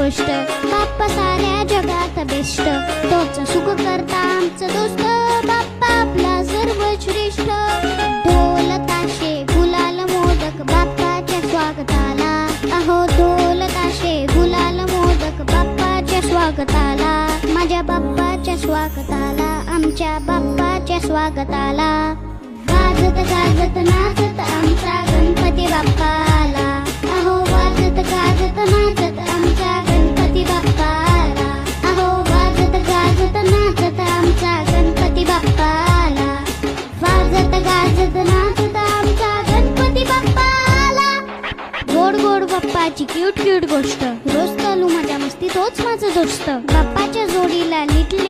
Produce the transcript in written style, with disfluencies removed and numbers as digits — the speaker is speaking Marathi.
गोष्ट, बाप्पा साऱ्या जगात बेस्ट, तोच सुख करता आमचं दोस्त, बाप्पा आपला सर्वश्रेष्ठ. ढोल ताशे गुलाल मोदक बाप्पाच्या स्वागताला, अहो ढोल ताशे गुलाल मोदक बाप्पाच्या स्वागताला, माझ्या बाप्पाच्या स्वागताला, आमच्या बाप्पाच्या स्वागताला. गाजत गाजत नाचत आमचा गणपती बाप्पा आला, अहो वाजत गाजत नाचत आमचा गणपती बाप्पा आला, अहो वाजत गाजत नाचत आमचा गणपती बाप्पा आला, वाजत गाजत नाचत आमचा गणपती बाप्पा आला. गोड गोड बाप्पाची क्यूट क्यूट गोष्ट, रोज चालू मजा मस्ती तोच माझा दोस्त, बाप्पाच्या जोडीला लिटले